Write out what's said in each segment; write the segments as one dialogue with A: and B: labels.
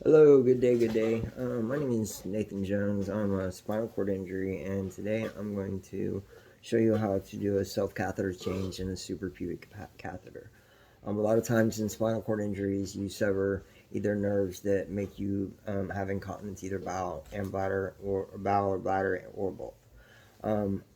A: Hello, good day, good day. My name is Nathan Jones. I'm a spinal cord injury, and today I'm going to show you how to do a self-catheter change in a suprapubic catheter. A lot of times in spinal cord injuries, you sever either nerves that make you have incontinence, either bowel and bladder, or bowel or bladder, or both.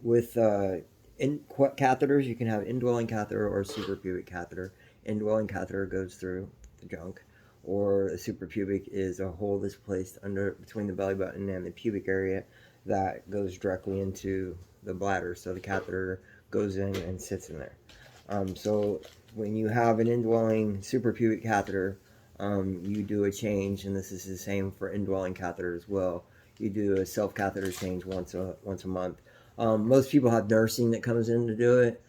A: With catheters, you can have indwelling catheter or suprapubic catheter. Indwelling catheter goes through the junk, or a suprapubic is a hole that's placed under between the belly button and the pubic area that goes directly into the bladder. So the catheter goes in and sits in there. So when you have an indwelling suprapubic catheter, you do a change, and this is the same for indwelling catheter as well. You do a self-catheter change once a month. Most people have nursing that comes in to do it.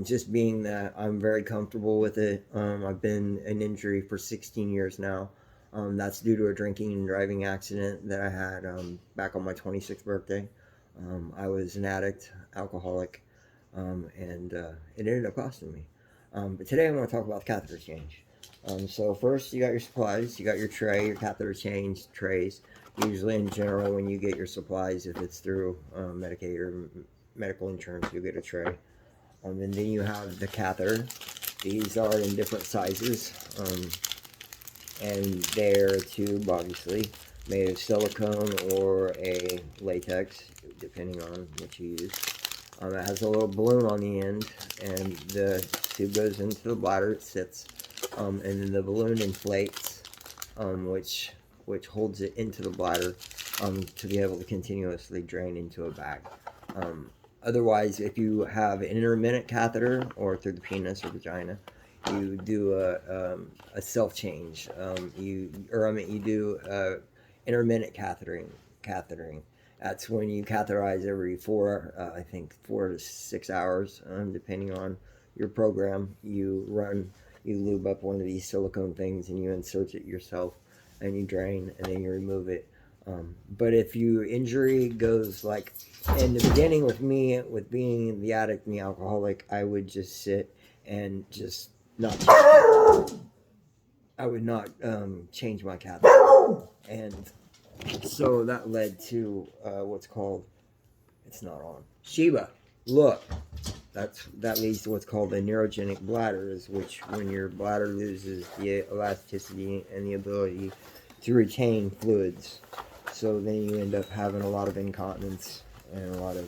A: Just being that I'm very comfortable with it. I've been an injury for 16 years now. That's due to a drinking and driving accident that I had back on my 26th birthday. I was an addict, alcoholic, and it ended up costing me. But today I'm going to talk about the catheter change. So first, you got your supplies. You got your tray, your catheter change trays. Usually, in general, when you get your supplies, if it's through Medicaid or medical insurance, you get a tray. And then you have the catheter. These are in different sizes, and they're a tube, obviously, made of silicone or a latex, depending on what you use. It has a little balloon on the end, and the tube goes into the bladder. It sits, and then the balloon inflates, which holds it into the bladder to be able to continuously drain into a bag. Otherwise, if you have an intermittent catheter or through the penis or vagina, you do a self change. You do intermittent cathetering. That's when you catheterize every 4 to 6 hours, depending on your program. You lube up one of these silicone things and you insert it yourself, and you drain, and then you remove it. But if your injury goes like in the beginning with me, with being the addict and the alcoholic, I would just sit and just not. I would not change my catheter, and so that led to what's called. It's not on. Sheba, look. That leads to what's called a neurogenic bladder, is which when your bladder loses the elasticity and the ability to retain fluids. So then you end up having a lot of incontinence and a lot of,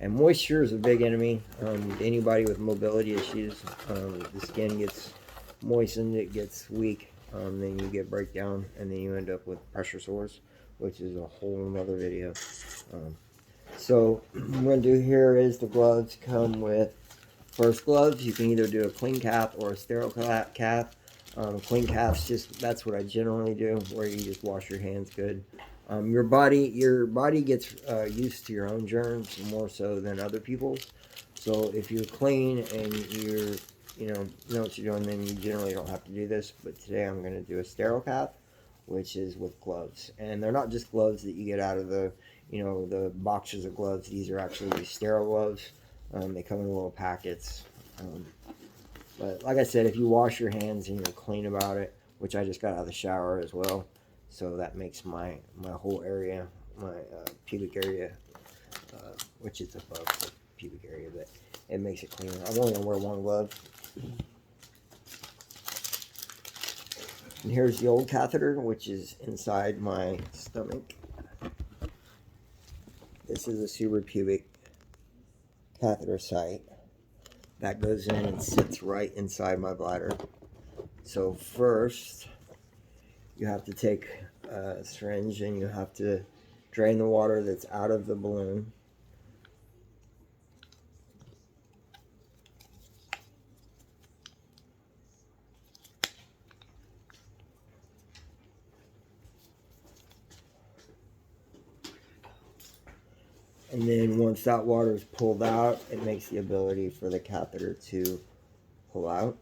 A: and moisture is a big enemy. Anybody with mobility issues, the skin gets moistened, it gets weak, then you get breakdown, and then you end up with pressure sores, which is a whole nother video. So what I'm going to do here is the gloves come with first gloves. You can either do a clean cath or a sterile cath. Clean caths, that's what I generally do, where you just wash your hands good. Your body gets used to your own germs more so than other people's. So if you're clean and you know what you're doing, then you generally don't have to do this. But today I'm going to do a sterile cath, which is with gloves, and they're not just gloves that you get out of the boxes of gloves. These are actually sterile gloves. They come in little packets. But like I said, if you wash your hands and you're clean about it, which I just got out of the shower as well, so that makes my whole area, my pubic area, which is above the pubic area, but it makes it cleaner. I'm only gonna wear one glove. And here's the old catheter, which is inside my stomach. This is a suprapubic catheter site that goes in and sits right inside my bladder. So first, you have to take a syringe and you have to drain the water that's out of the balloon. And then once that water is pulled out, it makes the ability for the catheter to pull out.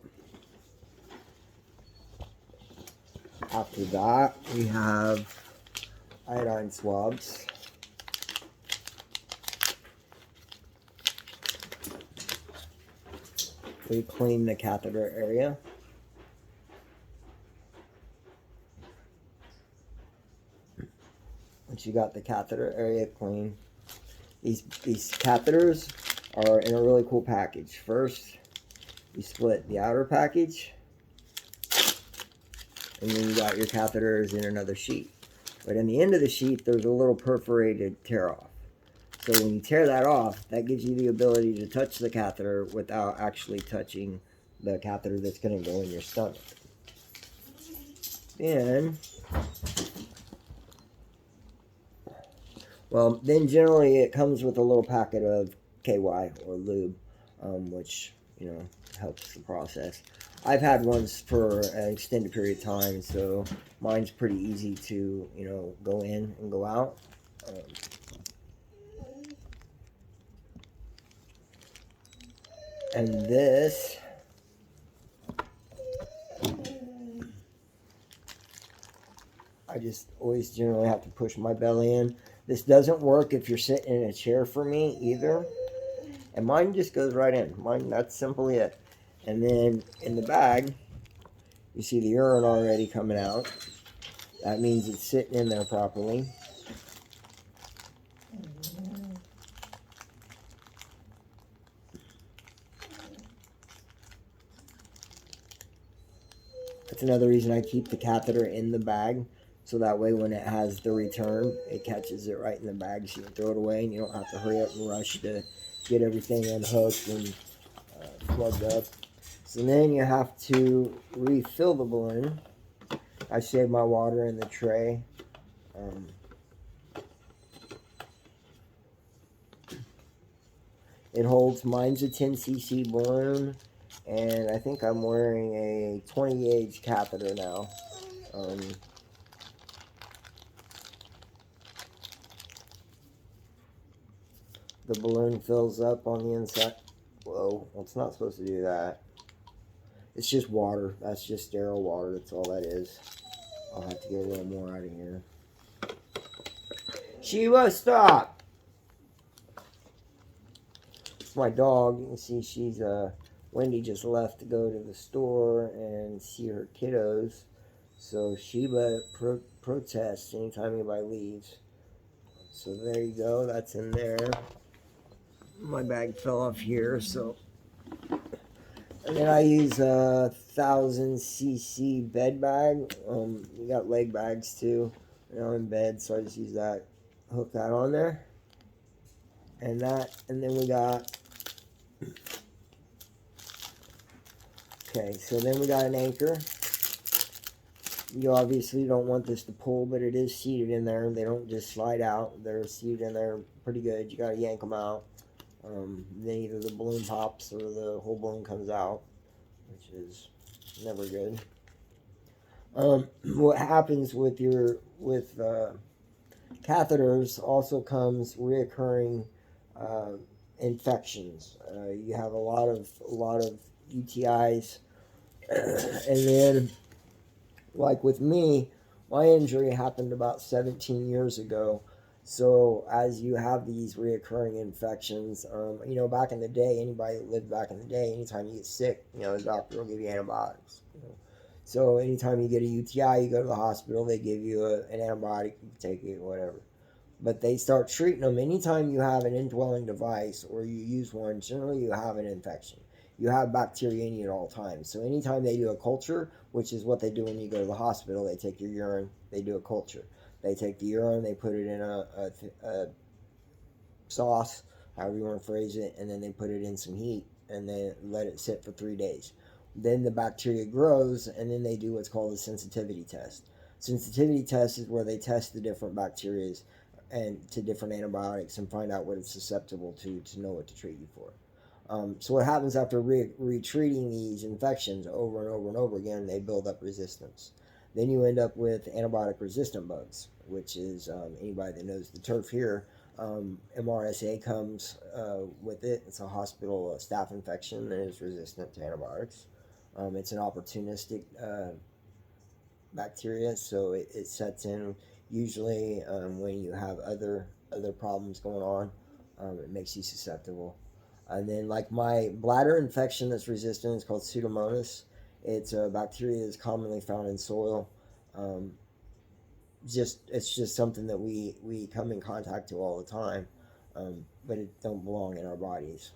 A: After that, we have iodine swabs. We clean the catheter area. once you got the catheter area clean, these catheters are in a really cool package. First, you split the outer package, and then you got your catheters in another sheet. But in the end of the sheet, there's a little perforated tear off. So when you tear that off, that gives you the ability to touch the catheter without actually touching the catheter that's going to go in your stomach. Then, then generally it comes with a little packet of KY or lube, which, helps the process. I've had ones for an extended period of time, so mine's pretty easy to, go in and go out. And this, I just always generally have to push my belly in. This doesn't work if you're sitting in a chair for me either. And mine just goes right in. Mine, that's simply it. And then in the bag, you see the urine already coming out. That means it's sitting in there properly. That's another reason I keep the catheter in the bag, so that way when it has the return, it catches it right in the bag, so you can throw it away and you don't have to hurry up and rush to get everything unhooked and plugged up. So then you have to refill the balloon. I save my water in the tray. It holds, mine's a 10 cc balloon, and I think I'm wearing a 20 gauge catheter now. The balloon fills up on the inside. Whoa, well, it's not supposed to do that. It's just water. That's just sterile water. That's all that is. I'll have to get a little more out of here. Sheila, stop! It's my dog. You can see she's, Wendy just left to go to the store and see her kiddos. So Sheba protests anytime anybody leaves. So there you go. That's in there. My bag fell off here, so. And then I use a 1000 cc bed bag. We got leg bags too, in bed, so I just use that. Hook that on there, and then we got. Okay, so then we got an anchor. You obviously don't want this to pull, but it is seated in there. They don't just slide out. They're seated in there pretty good. You gotta yank them out. Then either the balloon pops or the whole balloon comes out, which is never good. What happens with catheters also comes reoccurring infections. You have a lot of UTIs, and then like with me, my injury happened about 17 years ago. So as you have these reoccurring infections, back in the day, anybody that lived back in the day, anytime you get sick, the doctor will give you antibiotics. So anytime you get a UTI, you go to the hospital, they give you an antibiotic, you can take it, whatever. But they start treating them. Anytime you have an indwelling device or you use one, generally you have an infection. You have bacteria in you at all times. So anytime they do a culture, which is what they do when you go to the hospital, they take your urine, they do a culture. They take the urine, they put it in a sauce, however you want to phrase it, and then they put it in some heat and then let it sit for 3 days. Then the bacteria grows, and then they do what's called a sensitivity test. Sensitivity test is where they test the different bacteria and to different antibiotics and find out what it's susceptible to know what to treat you for. So what happens after retreating these infections over and over and over again, they build up resistance. Then you end up with antibiotic-resistant bugs, which is anybody that knows the turf here. MRSA comes with it. It's a hospital staph infection that is resistant to antibiotics. It's an opportunistic bacteria, so it sets in usually when you have other problems going on. It makes you susceptible. And then like my bladder infection that's resistant is called Pseudomonas. It's a bacteria that's commonly found in soil. it's just something that we come in contact to all the time, but it don't belong in our bodies.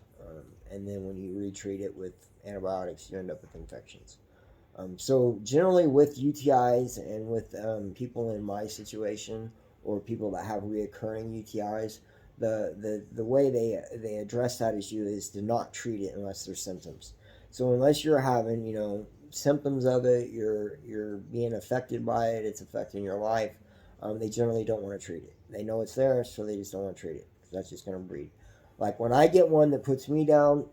A: And then when you retreat it with antibiotics, you end up with infections. So generally with UTIs and with people in my situation or people that have reoccurring UTIs, the way they address that issue is to not treat it unless there's symptoms. So unless you're having symptoms of it, you're being affected by it, it's affecting your life. They generally don't want to treat it. They know it's there, so they just don't want to treat it because that's just going to breed. Like when I get one that puts me down,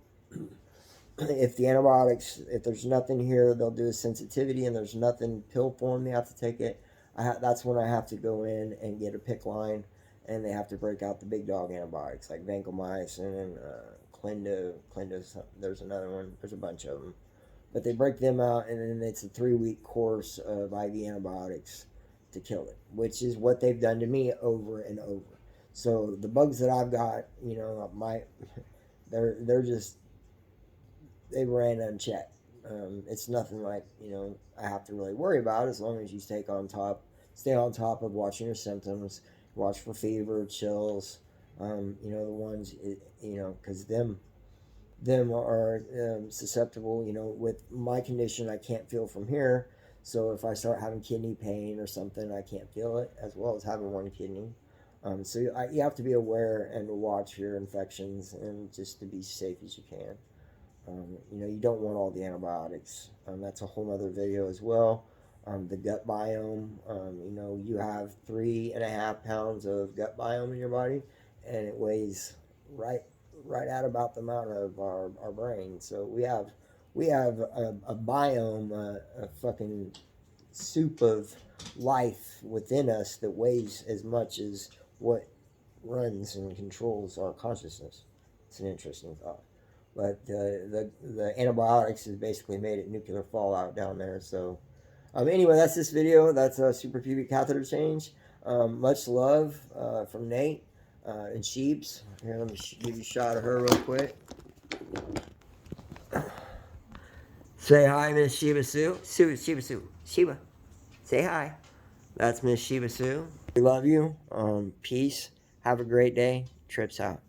A: if the antibiotics, if there's nothing here, they'll do a sensitivity, and there's nothing pill form, they have to take it. That's when I have to go in and get a PICC line, and they have to break out the big dog antibiotics like vancomycin and Clinda. There's another one. There's a bunch of them, but they break them out, and then it's a 3-week course of IV antibiotics to kill it, which is what they've done to me over and over. So the bugs that I've got, they're just, they ran unchecked. It's nothing like I have to really worry about as long as you stay on top of watching your symptoms, watch for fever, chills, the ones because them are susceptible. With my condition, I can't feel from here, so if I start having kidney pain or something, I can't feel it as well as having one kidney. So you have to be aware and to watch your infections and just to be safe as you can. You don't want all the antibiotics. That's a whole other video as well. The gut biome, you have 3.5 pounds of gut biome in your body, and it weighs right at about the amount of our brain. So we have a biome, a fucking soup of life within us that weighs as much as what runs and controls our consciousness. It's an interesting thought. But the antibiotics has basically made it nuclear fallout down there. So anyway, that's this video. That's a suprapubic catheter change. Much love from Nate and Sheebs. Here, let me give you a shot of her real quick. Say hi, Miss Sheba Sue. Sheba. Say hi. That's Miss Sheba Sue. We love you. Peace. Have a great day. Trips out.